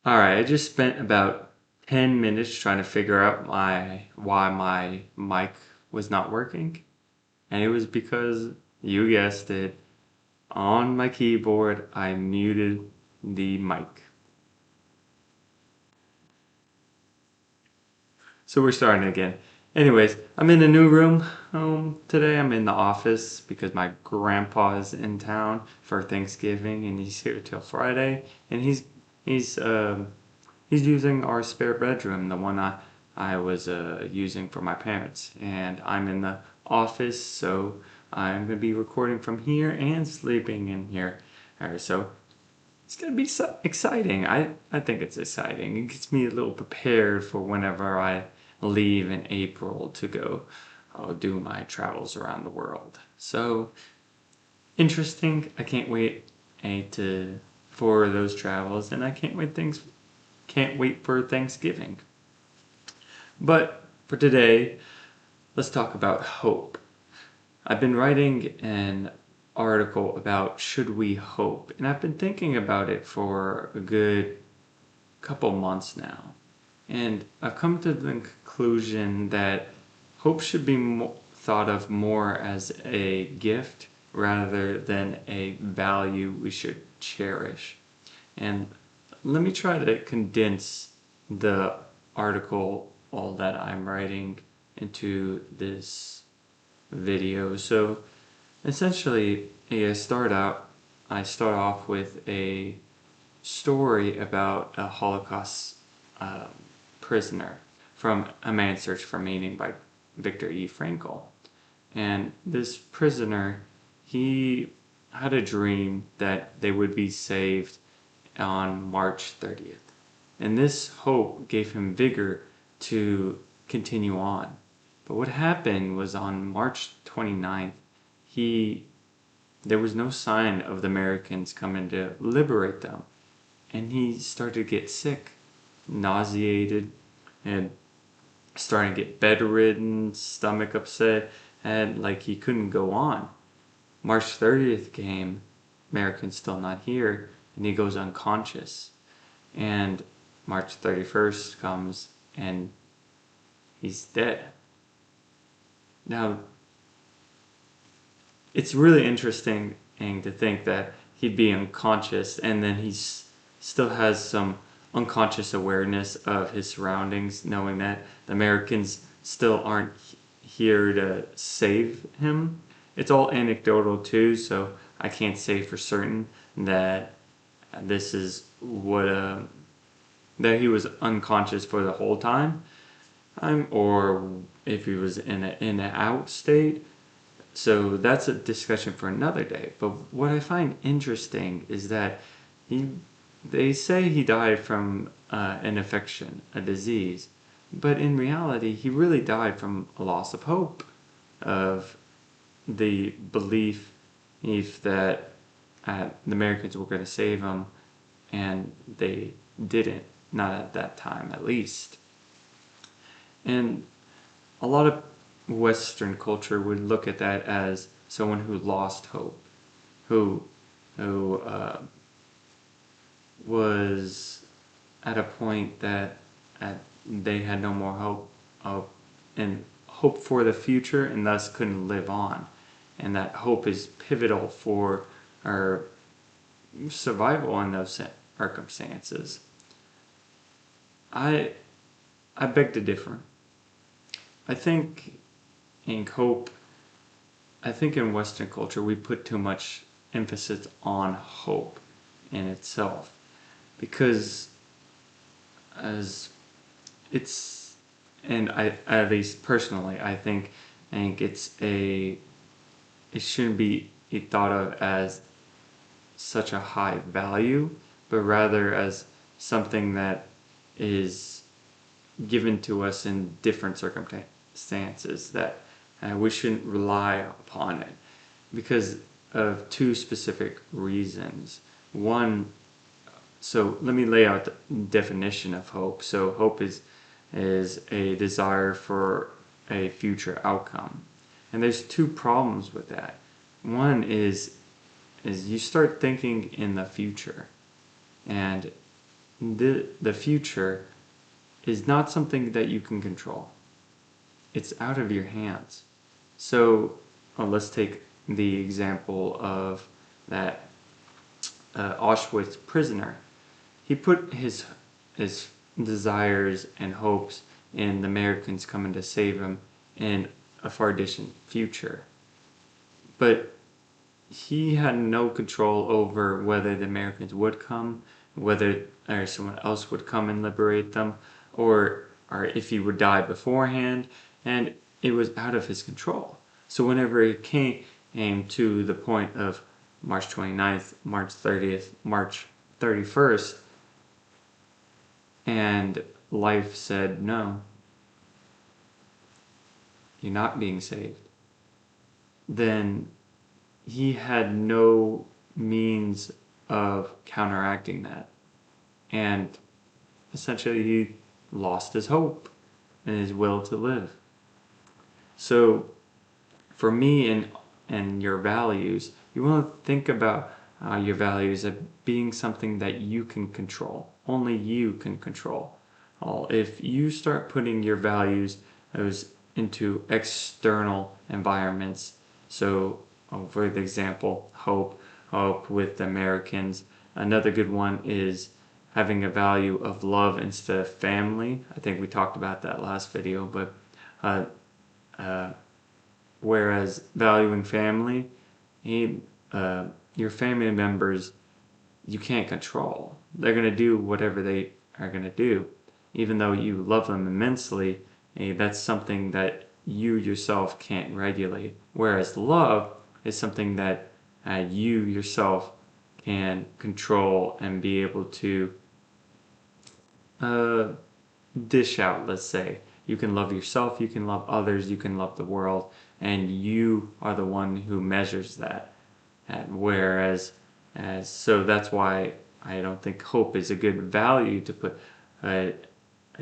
Alright, I just spent about 10 minutes trying to figure out why my mic was not working. And it was because, you guessed it, on my keyboard I muted the mic. So we're starting again. Anyways, I'm in a new room today. I'm in the office because my grandpa is in town for Thanksgiving and he's here till Friday. And he's using our spare bedroom, the one I was using for my parents. And I'm in the office, so I'm going to be recording from here and sleeping in here. So it's going to be so exciting. I think it's exciting. It gets me a little prepared for whenever I leave in April to go do my travels around the world. So interesting. I can't wait for those travels, and I can't wait for Thanksgiving. But for today, let's talk about hope. I've been writing an article about should we hope, and I've been thinking about it for a good couple months now. And I've come to the conclusion that hope should be thought of more as a gift rather than a value we should cherish. And let me try to condense the article, all that I'm writing, into this video. So essentially, I start off with a story about a Holocaust um, prisoner from A Man's Search for Meaning by Viktor E. Frankl. And this prisoner, he had a dream that they would be saved on March 30th. And this hope gave him vigor to continue on. But what happened was on March 29th, there was no sign of the Americans coming to liberate them. And he started to get sick, nauseated, and starting to get bedridden, stomach upset, and like he couldn't go on. March 30th came, Americans still not here, and he goes unconscious. And March 31st comes, and he's dead. Now, it's really interesting to think that he'd be unconscious and then still has some unconscious awareness of his surroundings, knowing that the Americans still aren't here to save him. It's all anecdotal too, so I can't say for certain that this is that he was unconscious for the whole time, or if he was in an out state. So that's a discussion for another day. But what I find interesting is that they say he died from an infection, a disease, but in reality, he really died from a loss of hope, of the belief that the Americans were going to save him, and they didn't, not at that time at least. And a lot of Western culture would look at that as someone who lost hope, who was at a point that they had no more and hope for the future, and thus couldn't live on. And that hope is pivotal for our survival in those circumstances. I beg to differ. I think in hope, I think in Western culture we put too much emphasis on hope in itself, because as it's, and I, at least personally, I think it shouldn't be thought of as such a high value, but rather as something that is given to us in different circumstances, that we shouldn't rely upon it because of two specific reasons. One, so let me lay out the definition of hope. So hope is a desire for a future outcome. And there's two problems with that. One is you start thinking in the future, and the future is not something that you can control. It's out of your hands. So let's take the example of that Auschwitz prisoner. He put his desires and hopes in the Americans coming to save him in a far distant future. But he had no control over whether the Americans would come, whether or someone else would come and liberate them, or if he would die beforehand, and it was out of his control. So whenever it came to the point of March 29th, March 30th, March 31st, and life said, no, you're not being saved, then he had no means of counteracting that. And essentially he lost his hope and his will to live. So for me and your values, you want to think about your values as being something that you can control. Only you can control. If you start putting your values into external environments, so for the example, hope with the Americans. Another good one is having a value of love instead of family. I think we talked about that last video, but whereas valuing family, your family members, you can't control. They're going to do whatever they are going to do. Even though you love them immensely, that's something that you yourself can't regulate. Whereas love is something that you yourself can control and be able to dish out, let's say. You can love yourself, you can love others, you can love the world, and you are the one who measures that. So that's why I don't think hope is a good value to put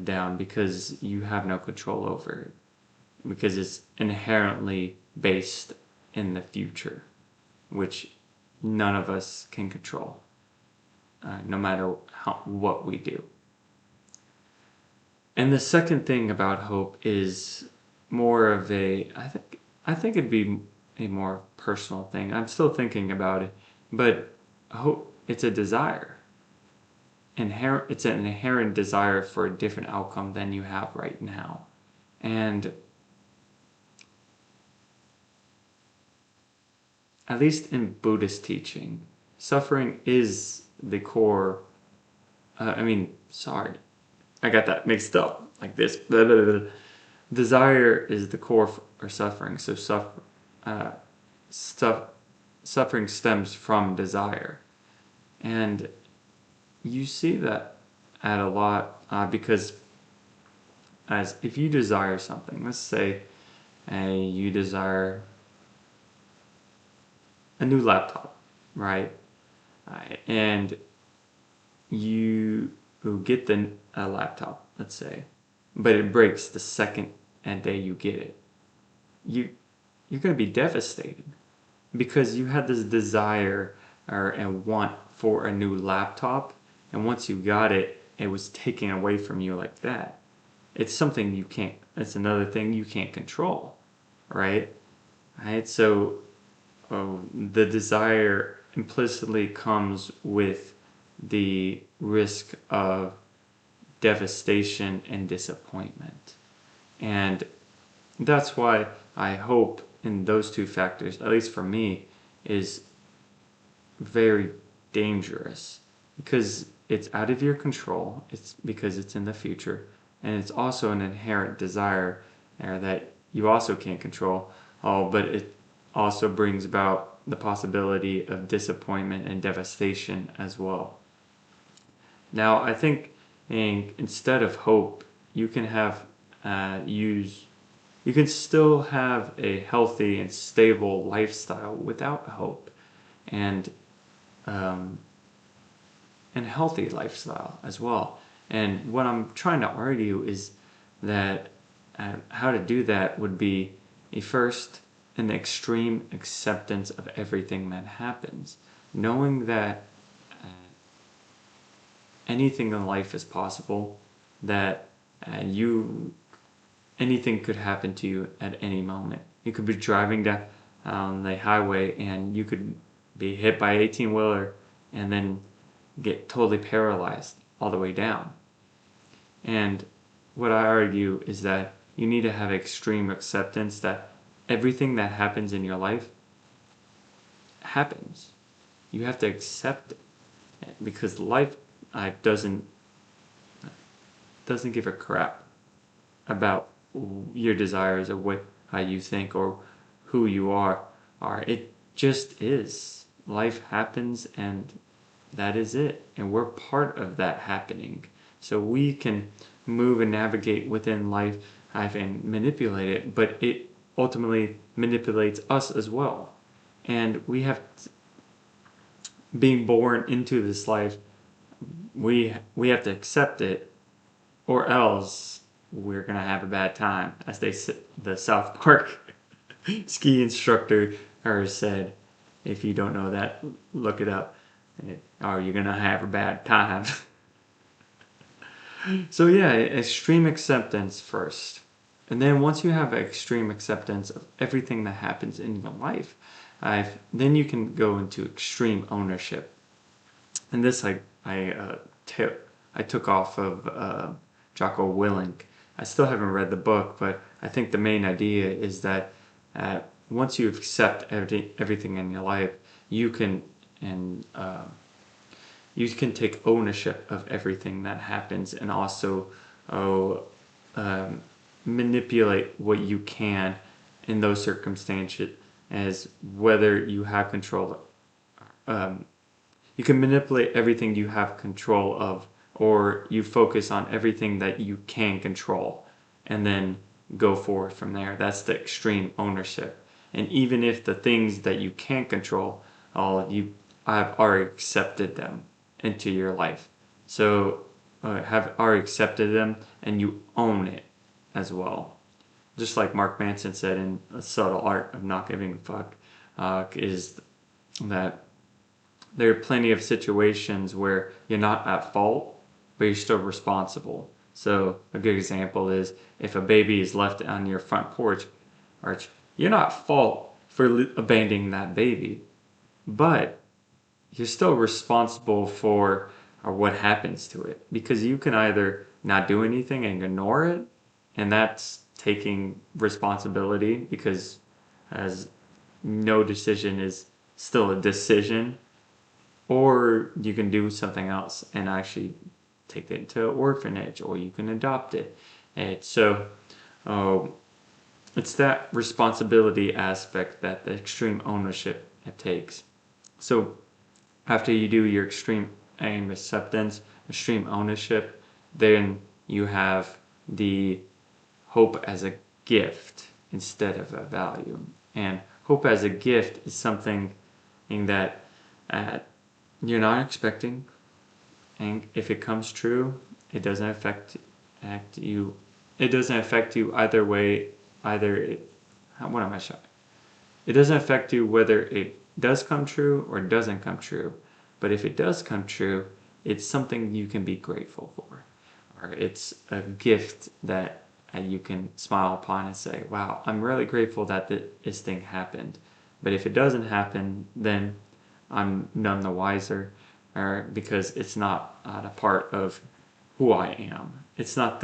down, because you have no control over it, because it's inherently based in the future, which none of us can control, no matter what we do. And the second thing about hope is more of I think it'd be a more personal thing. I'm still thinking about it, but hope, it's a desire. It's an inherent desire for a different outcome than you have right now. And at least in Buddhist teaching, suffering is the core. I got that mixed up like this. Blah, blah, blah. Desire is the core for suffering. So suffering stems from desire. And you see that at a lot because as if you desire something, let's say you desire a new laptop, right? And you get a laptop, let's say, but it breaks the second day you get it. You're going to be devastated because you had this desire and want for a new laptop, and once you got it, it was taken away from you like that. It's something you can't. It's another thing you can't control, right? Right. So the desire implicitly comes with the risk of devastation and disappointment. And that's why I hope in those two factors, at least for me, is very dangerous because it's out of your control. It's because it's in the future, and it's also an inherent desire that you also can't control. But it also brings about the possibility of disappointment and devastation as well. Now, I think instead of hope, you can have you can still have a healthy and stable lifestyle without hope, and healthy lifestyle as well. And what I'm trying to argue is that how to do that would be first an extreme acceptance of everything that happens, knowing that anything in life is possible, that you anything could happen to you at any moment. You could be driving down the highway and you could be hit by 18-wheeler and then get totally paralyzed all the way down. And what I argue is that you need to have extreme acceptance that everything that happens in your life happens. You have to accept it because life doesn't give a crap about your desires or how you think or who you are. It just is. Life happens and that is it. And we're part of that happening. So we can move and navigate within life and manipulate it, but it ultimately manipulates us as well. And we have being born into this life, we have to accept it, or else we're gonna have a bad time. As the South Park ski instructor said, if you don't know that, look it up. Or you're gonna have a bad time. So yeah, extreme acceptance first. And then once you have extreme acceptance of everything that happens in your life, then you can go into extreme ownership. And this I took off of Jocko Willink. I still haven't read the book, but I think the main idea is that once you accept everything in your life, you can take ownership of everything that happens, and also manipulate what you can in those circumstances, as whether you have control. You can manipulate everything you have control of, or you focus on everything that you can control, and then go forward from there. That's the extreme ownership. And even if the things that you can't control, you have already accepted them into your life. So have already accepted them and you own it as well. Just like Mark Manson said in A Subtle Art of Not Giving a Fuck, is that there are plenty of situations where you're not at fault, but you're still responsible. So a good example is if a baby is left on your front porch, you're not at fault for abandoning that baby, but you're still responsible for what happens to it, because you can either not do anything and ignore it, and that's taking responsibility, because as no decision is still a decision, or you can do something else and actually take it to an orphanage, or you can adopt it. And so it's that responsibility aspect that the extreme ownership it takes. So after you do your extreme acceptance, extreme ownership, then you have the hope as a gift instead of a value. And hope as a gift is something that you're not expecting, and if it comes true, it doesn't affect you. It doesn't affect you either way. What am I showing? It doesn't affect you whether it does come true or doesn't come true. But if it does come true, it's something you can be grateful for, or it's a gift that you can smile upon and say, "Wow, I'm really grateful that this thing happened." But if it doesn't happen, then I'm none the wiser, because it's not a part of who I am. It's not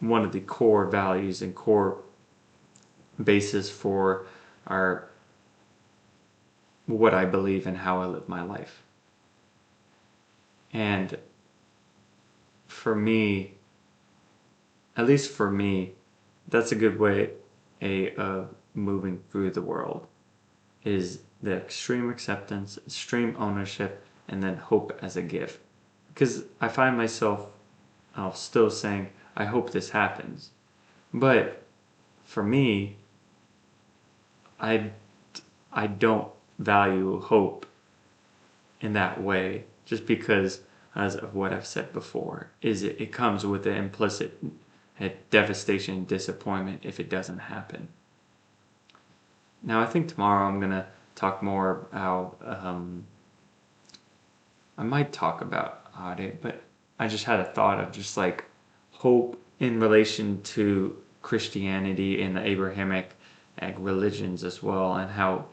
one of the core values and core basis for what I believe and how I live my life. And for me, at least for me, that's a good way of moving through the world, is the extreme acceptance, extreme ownership, and then hope as a gift. Because I find myself still saying, I hope this happens. But for me, I don't value hope in that way, just because, as of what I've said before, is it comes with an implicit devastation and disappointment if it doesn't happen. Now I think tomorrow I'm going to talk more about I might talk about it, but I just had a thought of just like hope in relation to Christianity and the Abrahamic religions as well, and how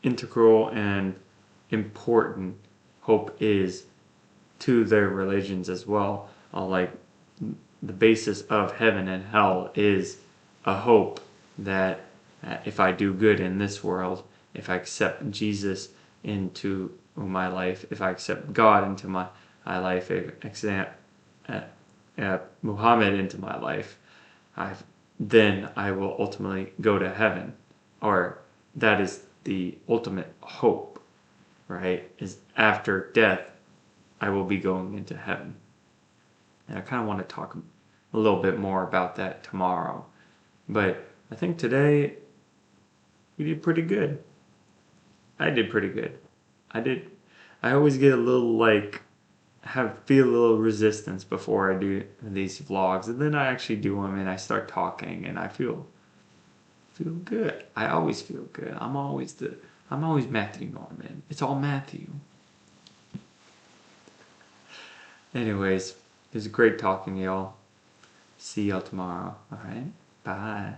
integral and important hope is to their religions as well. Like the basis of heaven and hell is a hope that if I do good in this world, if I accept Jesus into my life, if I accept God into my life, if I accept Muhammad into my life, then I will ultimately go to heaven. Or that is the ultimate hope, right? Is after death, I will be going into heaven. And I kind of want to talk a little bit more about that tomorrow. But I think today we did pretty good. I did pretty good. I did. I always get a little feel a little resistance before I do these vlogs, and then I actually do them and I start talking and I feel good. I always feel good. I'm always Matthew Norman. It's all Matthew. Anyways, it was great talking to y'all. See y'all tomorrow. All right. Bye.